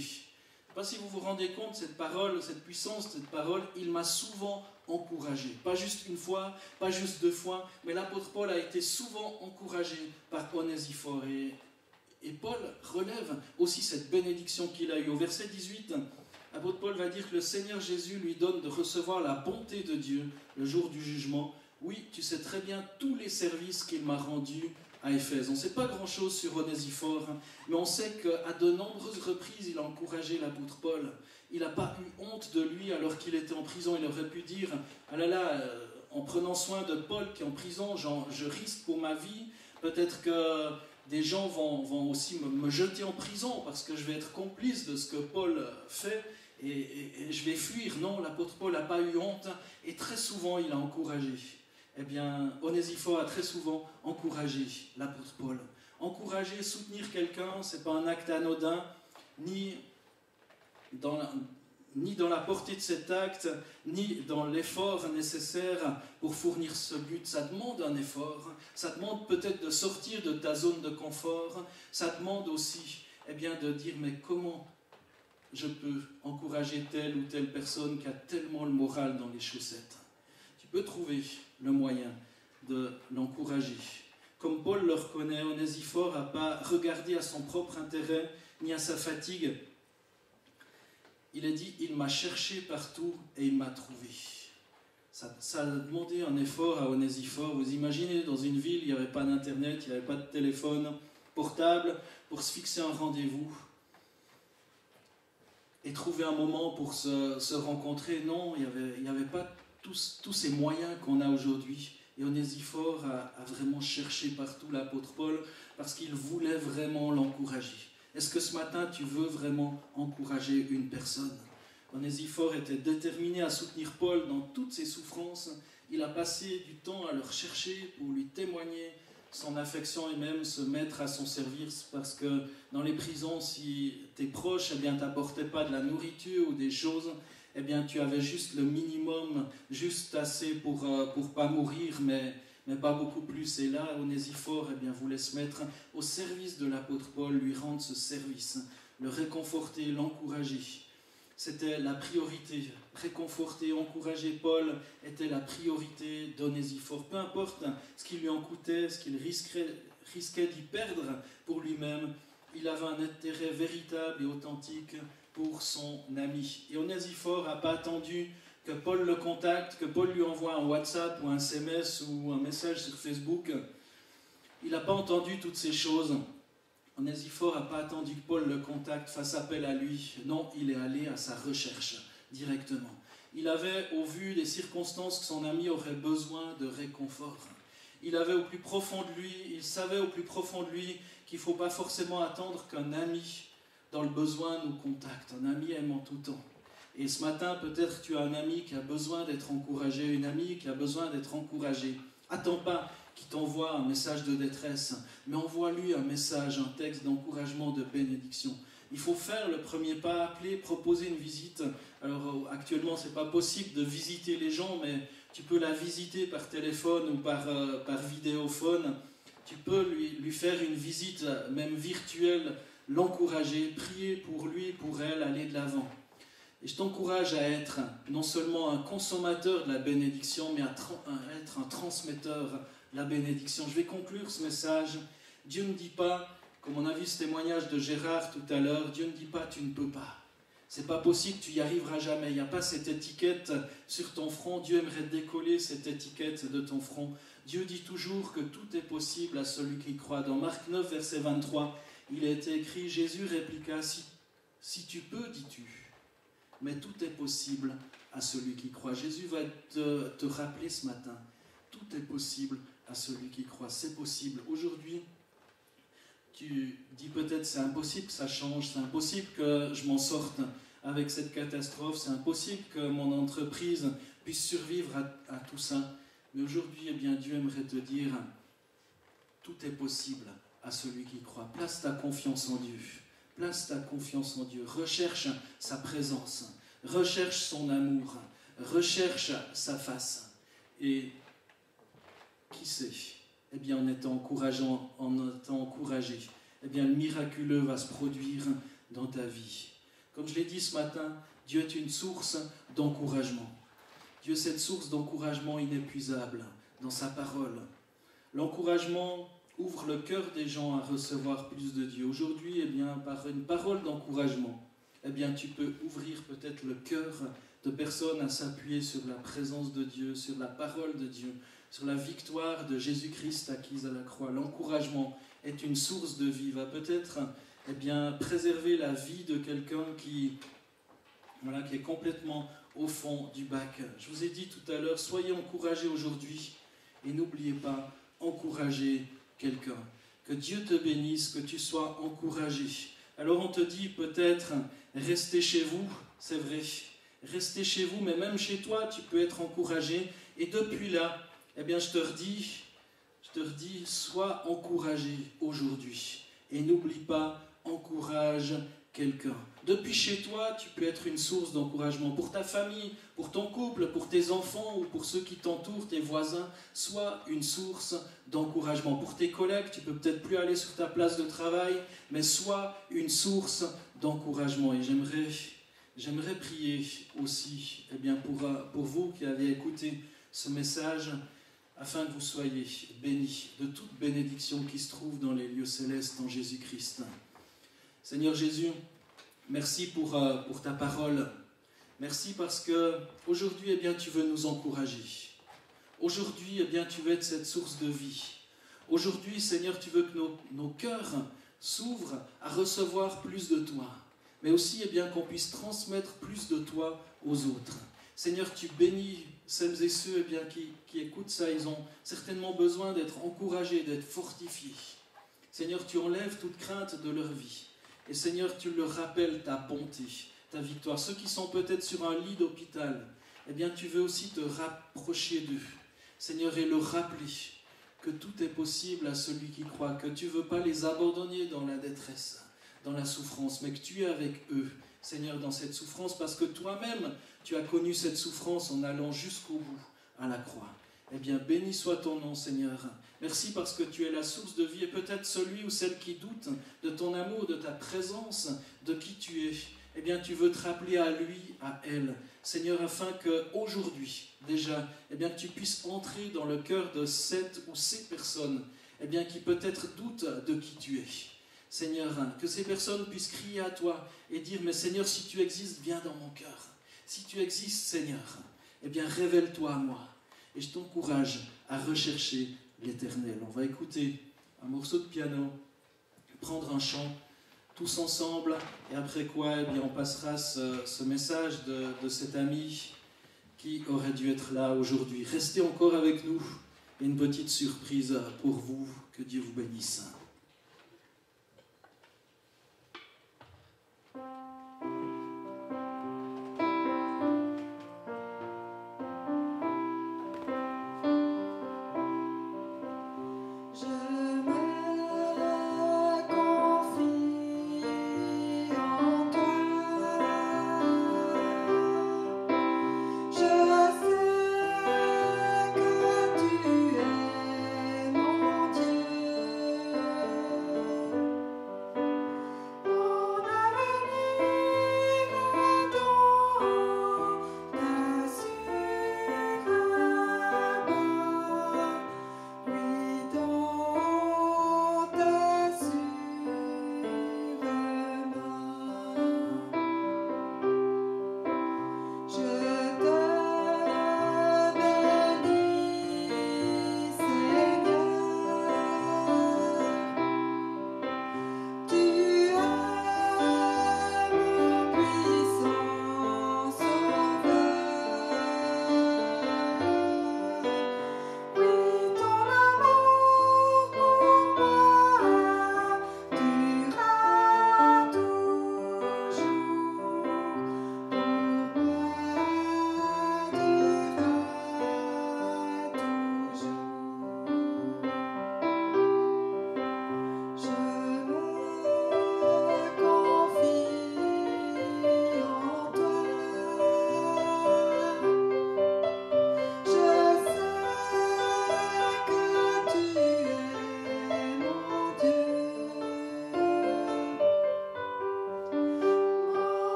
Je ne sais pas si vous vous rendez compte, cette parole, cette puissance, cette parole, il m'a souvent encouragé. Pas juste une fois, pas juste 2 fois, mais l'apôtre Paul a été souvent encouragé par Onésiphore. Et Paul relève aussi cette bénédiction qu'il a eue. Au verset 18, l'apôtre Paul va dire que le Seigneur Jésus lui donne de recevoir la bonté de Dieu le jour du jugement. Oui, tu sais très bien tous les services qu'il m'a rendus à Éphèse. On ne sait pas grand-chose sur Onésiphore, mais on sait qu'à de nombreuses reprises, il a encouragé l'apôtre Paul. Il n'a pas eu honte de lui alors qu'il était en prison. Il aurait pu dire « Ah là là, en prenant soin de Paul qui est en prison, je risque pour ma vie. Peut-être que des gens vont aussi me jeter en prison parce que je vais être complice de ce que Paul fait et je vais fuir. » Non, l'apôtre Paul n'a pas eu honte et très souvent, il a encouragé. Onésiphore a très souvent encouragé l'apôtre Paul. Encourager, soutenir quelqu'un, ce n'est pas un acte anodin, ni dans la portée de cet acte, ni dans l'effort nécessaire pour fournir ce but. Ça demande un effort, ça demande peut-être de sortir de ta zone de confort, ça demande aussi de dire mais comment je peux encourager telle ou telle personne qui a tellement le moral dans les chaussettes. Tu peux trouver le moyen de l'encourager. Comme Paul le reconnaît, Onésiphore n'a pas regardé à son propre intérêt ni à sa fatigue. Il a dit « Il m'a cherché partout et il m'a trouvé ». Ça a demandé un effort à Onésiphore. Vous imaginez, dans une ville, il n'y avait pas d'internet, il n'y avait pas de téléphone portable pour se fixer un rendez-vous et trouver un moment pour se rencontrer. Non, il n'y avait pas tous ces moyens qu'on a aujourd'hui. Et Onésiphore a vraiment cherché partout l'apôtre Paul parce qu'il voulait vraiment l'encourager. Est-ce que ce matin, tu veux vraiment encourager une personne? Onésiphore était déterminé à soutenir Paul dans toutes ses souffrances. Il a passé du temps à le rechercher pour lui témoigner son affection et même se mettre à son service, parce que dans les prisons, si tes proches t'apportaient pas de la nourriture ou des choses, tu avais juste le minimum, juste assez pour pas mourir, mais pas beaucoup plus. Et là, Onésiphore voulait se mettre au service de l'apôtre Paul, lui rendre ce service, le réconforter, l'encourager. C'était la priorité. Réconforter, encourager Paul était la priorité d'Onésiphore. Peu importe ce qui lui en coûtait, ce qu'il risquait d'y perdre pour lui-même, il avait un intérêt véritable et authentique pour son ami. Et Onésiphore n'a pas attendu que Paul le contacte, que Paul lui envoie un WhatsApp ou un SMS ou un message sur Facebook. Il n'a pas entendu toutes ces choses. Onésphore n'a pas attendu que Paul le contacte, fasse appel à lui. Non, il est allé à sa recherche directement. Il avait, au vu des circonstances, que son ami aurait besoin de réconfort. Il avait au plus profond de lui, il savait au plus profond de lui qu'il ne faut pas forcément attendre qu'un ami dans le besoin nous contacte. Un ami aime en tout temps. Et ce matin, peut-être tu as un ami qui a besoin d'être encouragé, une amie qui a besoin d'être encouragée. Attends pas qu'il t'envoie un message de détresse, mais envoie-lui un message, un texte d'encouragement, de bénédiction. Il faut faire le premier pas, appeler, proposer une visite. Alors actuellement, ce n'est pas possible de visiter les gens, mais tu peux la visiter par téléphone ou par vidéophone. Tu peux lui faire une visite, même virtuelle, l'encourager, prier pour lui, pour elle, aller de l'avant. Et je t'encourage à être non seulement un consommateur de la bénédiction, mais à être un transmetteur de la bénédiction. Je vais conclure ce message. Dieu ne dit pas, comme on a vu ce témoignage de Gérard tout à l'heure, Dieu ne dit pas tu ne peux pas. C'est pas possible, tu y arriveras jamais. Il n'y a pas cette étiquette sur ton front. Dieu aimerait décoller cette étiquette de ton front. Dieu dit toujours que tout est possible à celui qui croit. Dans Marc 9, verset 23, il a été écrit, Jésus répliqua, si tu peux, dis-tu, mais tout est possible à celui qui croit. Jésus va te rappeler ce matin, tout est possible à celui qui croit. C'est possible. Aujourd'hui, tu dis peut-être c'est impossible que ça change, c'est impossible que je m'en sorte avec cette catastrophe, c'est impossible que mon entreprise puisse survivre à tout ça. Mais aujourd'hui, eh bien, Dieu aimerait te dire, tout est possible à celui qui croit. Place ta confiance en Dieu. Place ta confiance en Dieu. Recherche sa présence. Recherche son amour. Recherche sa face. Et qui sait, eh bien, en étant encouragé, eh bien, le miraculeux va se produire dans ta vie. Comme je l'ai dit ce matin, Dieu est une source d'encouragement. Dieu est cette source d'encouragement inépuisable dans sa parole. L'encouragement ouvre le cœur des gens à recevoir plus de Dieu. Aujourd'hui, eh bien, par une parole d'encouragement, eh bien, tu peux ouvrir peut-être le cœur de personnes à s'appuyer sur la présence de Dieu, sur la parole de Dieu, sur la victoire de Jésus-Christ acquise à la croix. L'encouragement est une source de vie, va peut-être eh bien, préserver la vie de quelqu'un qui est complètement au fond du bac. Je vous ai dit tout à l'heure, soyez encouragés aujourd'hui et n'oubliez pas, encouragez quelqu'un. Que Dieu te bénisse, que tu sois encouragé. Alors on te dit peut-être, restez chez vous, c'est vrai, restez chez vous, mais même chez toi, tu peux être encouragé. Et depuis là, eh bien je te redis, sois encouragé aujourd'hui. Et n'oublie pas, encourage quelqu'un. Depuis chez toi, tu peux être une source d'encouragement pour ta famille, pour ton couple, pour tes enfants ou pour ceux qui t'entourent, tes voisins. Sois une source d'encouragement. Pour tes collègues, tu peux peut-être plus aller sur ta place de travail, mais sois une source d'encouragement. Et j'aimerais prier aussi eh bien, pour vous qui avez écouté ce message, afin que vous soyez bénis de toute bénédiction qui se trouve dans les lieux célestes en Jésus-Christ. Seigneur Jésus, merci pour ta parole. Merci parce que aujourd'hui, eh bien, tu veux nous encourager. Aujourd'hui, eh bien, tu veux être cette source de vie. Aujourd'hui, Seigneur, tu veux que nos cœurs s'ouvrent à recevoir plus de toi, mais aussi eh bien, qu'on puisse transmettre plus de toi aux autres. Seigneur, tu bénis celles et ceux eh bien, qui écoutent ça. Ils ont certainement besoin d'être encouragés, d'être fortifiés. Seigneur, tu enlèves toute crainte de leur vie. Et Seigneur, tu leur rappelles ta bonté, ta victoire. Ceux qui sont peut-être sur un lit d'hôpital, eh bien, tu veux aussi te rapprocher d'eux. Seigneur, et leur rappeler que tout est possible à celui qui croit, que tu ne veux pas les abandonner dans la détresse, dans la souffrance, mais que tu es avec eux, Seigneur, dans cette souffrance, parce que toi-même, tu as connu cette souffrance en allant jusqu'au bout à la croix. Eh bien, béni soit ton nom, Seigneur. Merci parce que tu es la source de vie et peut-être celui ou celle qui doute de ton amour, de ta présence, de qui tu es. Eh bien, tu veux te rappeler à lui, à elle, Seigneur, afin qu'aujourd'hui, déjà, eh bien, que tu puisses entrer dans le cœur de cette ou ces personnes, eh bien, qui peut-être doutent de qui tu es. Seigneur, que ces personnes puissent crier à toi et dire, mais Seigneur, si tu existes, viens dans mon cœur. Si tu existes, Seigneur, eh bien révèle-toi à moi. Et je t'encourage à rechercher l'Éternel. On va écouter un morceau de piano, prendre un chant tous ensemble, et après quoi, eh bien, on passera ce message de cet ami qui aurait dû être là aujourd'hui. Restez encore avec nous, et une petite surprise pour vous. Que Dieu vous bénisse.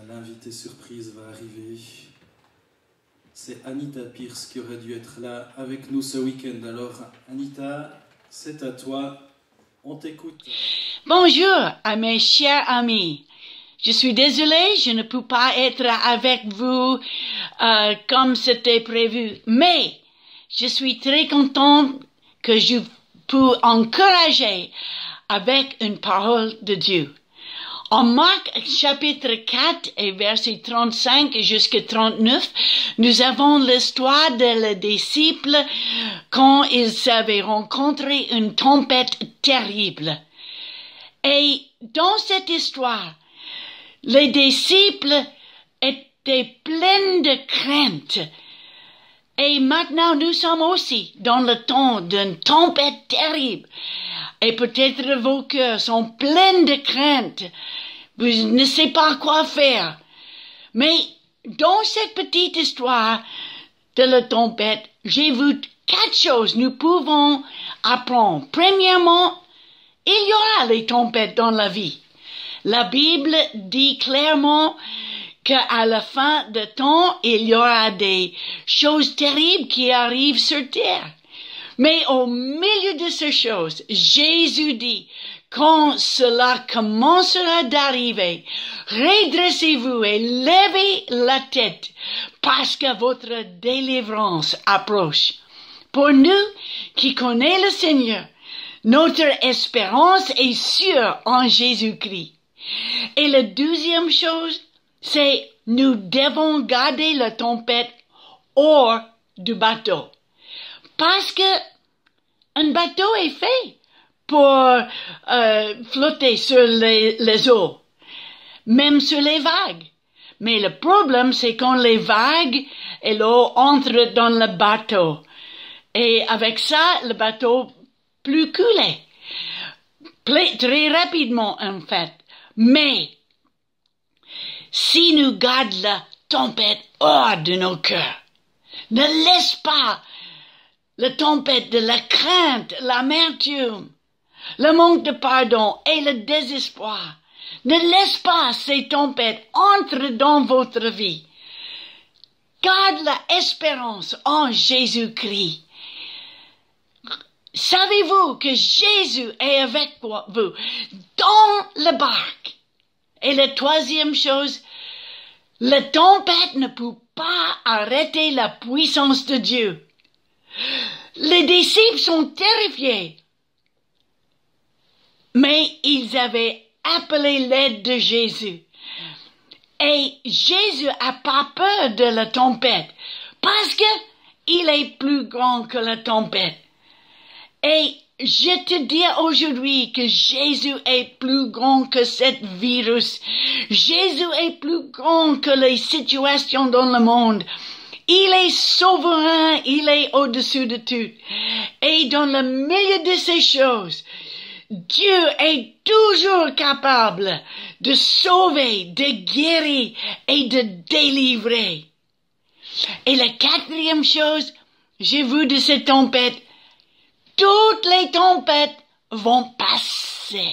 L'invité surprise va arriver. C'est Anita Pierce qui aurait dû être là avec nous ce week-end. Alors, Anita, c'est à toi. On t'écoute. Bonjour à mes chers amis. Je suis désolée, je ne peux pas être avec vous comme c'était prévu. Mais je suis très contente que je peux encourager avec une parole de Dieu. En Marc chapitre 4 et verset 35 jusqu'à 39, nous avons l'histoire des disciples quand ils avaient rencontré une tempête terrible. Et dans cette histoire, les disciples étaient pleins de crainte. Et maintenant, nous sommes aussi dans le temps d'une tempête terrible. Et peut-être vos cœurs sont pleins de crainte. Vous ne savez pas quoi faire. Mais dans cette petite histoire de la tempête, j'ai vu 4 choses que nous pouvons apprendre. Premièrement, il y aura les tempêtes dans la vie. La Bible dit clairement qu'à la fin de temps, il y aura des choses terribles qui arrivent sur terre. Mais au milieu de ces choses, Jésus dit, quand cela commencera d'arriver, redressez-vous et levez la tête, parce que votre délivrance approche. Pour nous qui connaissons le Seigneur, Notre espérance est sûre en Jésus-Christ. Et la deuxième chose, c'est nous devons garder la tempête hors du bateau. Parce que un bateau est fait pour flotter sur les eaux, même sur les vagues. Mais le problème, c'est quand les vagues et l'eau entrent dans le bateau. Et avec ça, le bateau peut couler. Très rapidement, en fait. Mais, si nous gardons la tempête hors de nos cœurs, ne laisse pas la tempête de la crainte, l'amertume, le manque de pardon et le désespoir. Ne laisse pas ces tempêtes entrer dans votre vie. Garde l'espérance en Jésus-Christ. Savez-vous que Jésus est avec vous dans la barque? Et la troisième chose, la tempête ne peut pas arrêter la puissance de Dieu. Les disciples sont terrifiés. Mais ils avaient appelé l'aide de Jésus. Et Jésus n'a pas peur de la tempête, parce que il est plus grand que la tempête. Et je te dis aujourd'hui que Jésus est plus grand que ce virus. Jésus est plus grand que les situations dans le monde. Il est souverain, il est au-dessus de tout. Et dans le milieu de ces choses, Dieu est toujours capable de sauver, de guérir et de délivrer. Et la quatrième chose, j'ai vu de cette tempête, toutes les tempêtes vont passer.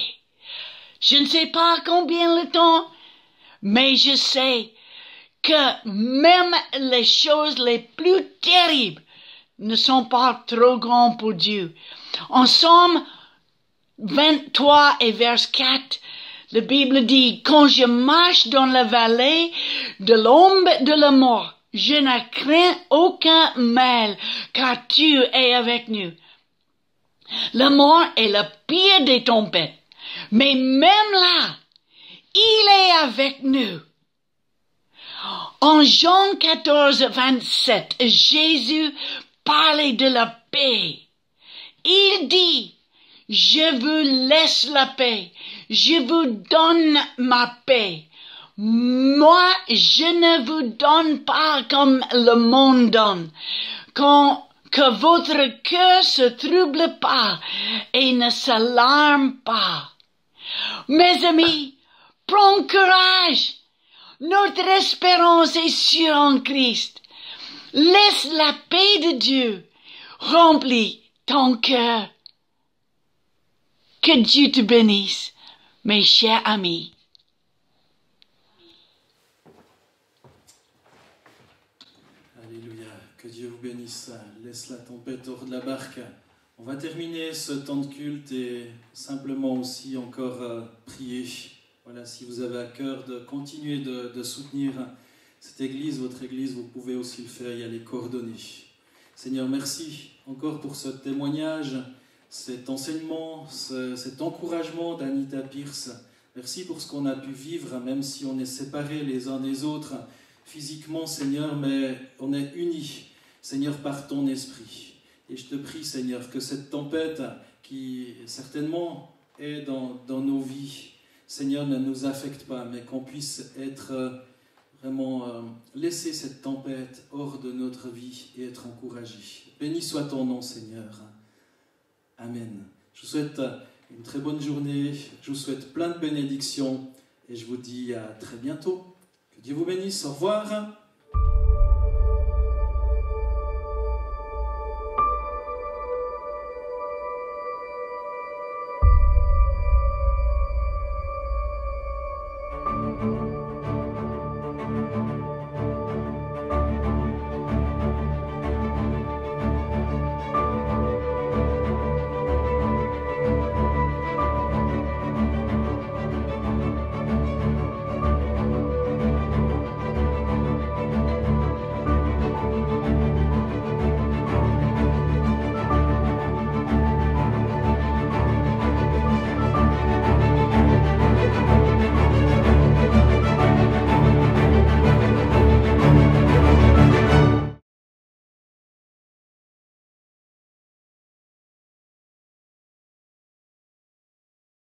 Je ne sais pas combien de temps, mais je sais que même les choses les plus terribles ne sont pas trop grandes pour Dieu. En Somme 23 et verset 4, la Bible dit, « Quand je marche dans la vallée de l'ombre de la mort, je ne crains aucun mal, car tu es avec nous. » La mort est le pire des tempêtes, mais même là, il est avec nous. En Jean 14, 27, Jésus parlait de la paix. Il dit, « Je vous laisse la paix, je vous donne ma paix. Moi, je ne vous donne pas comme le monde donne. Que votre cœur se trouble pas et ne s'alarme pas. » Mes amis, prends courage. Notre espérance est sûre en Christ. Laisse la paix de Dieu remplir ton cœur. Que Dieu te bénisse, mes chers amis. Alléluia, que Dieu vous bénisse. Laisse la tempête hors de la barque. On va terminer ce temps de culte et simplement aussi encore prier. Voilà, si vous avez à cœur de continuer de soutenir cette église, votre église, vous pouvez aussi le faire, il y a les coordonnées. Seigneur, merci encore pour ce témoignage, cet enseignement, cet encouragement d'Anita Pierce. Merci pour ce qu'on a pu vivre, même si on est séparés les uns des autres physiquement, Seigneur, mais on est unis, Seigneur, par ton esprit. Et je te prie, Seigneur, que cette tempête qui certainement est dans nos vies, Seigneur, ne nous affecte pas, mais qu'on puisse être vraiment laisser cette tempête hors de notre vie et être encouragé. Béni soit ton nom, Seigneur. Amen. Je vous souhaite une très bonne journée, je vous souhaite plein de bénédictions et je vous dis à très bientôt. Que Dieu vous bénisse, au revoir.